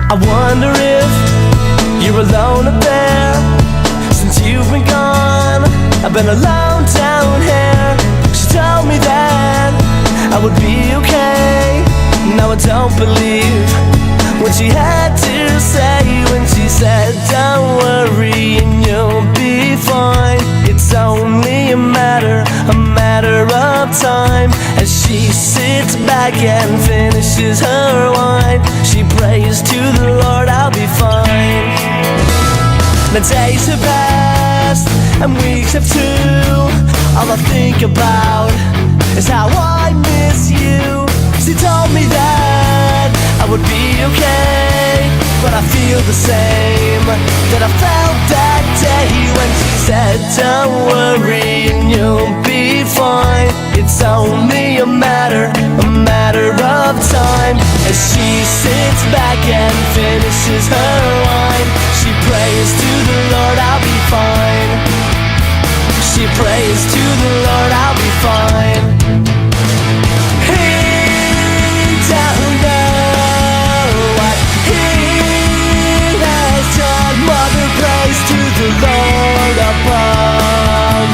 I wonder if you're alone up there. Since you've been gone, I've been alone down here. She told me that I would be okay. Now I don't believe what she had to say when she said, don't worry and you'll be fine. It's only a matter of time. As she sits back and finishes her wine, she prays to the Lord, I'll be fine. The days have passed and weeks have too. All I think about is how I miss you. She told me that I would be okay, but I feel the same that I felt that day when she said, don't worry and you'll be fine. It's only a matter of time. As she sits back and finishes her wine, she prays to the Lord, I'll be fine. She prays to the Lord, I'll be fine. To the Lord above,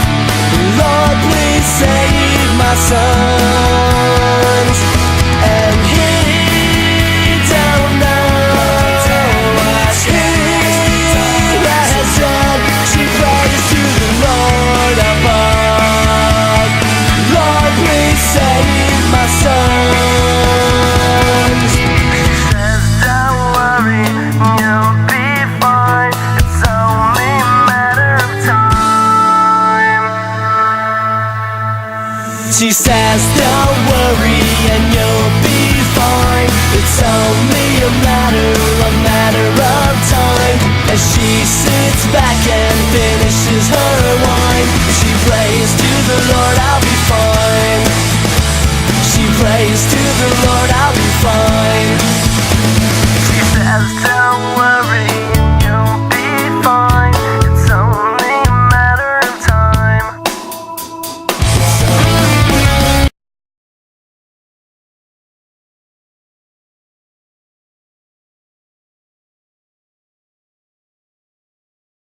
Lord, please save my sons. And he don't know what he has done. She prays to the Lord above, Lord, please save my sons. She says, don't worry, you'll be fine. It's only a matter of time. She says, don't worry and you'll be fine. It's only a matter of time. As she sits back and finishes her wine, she prays to the Lord, I'll be fine. She prays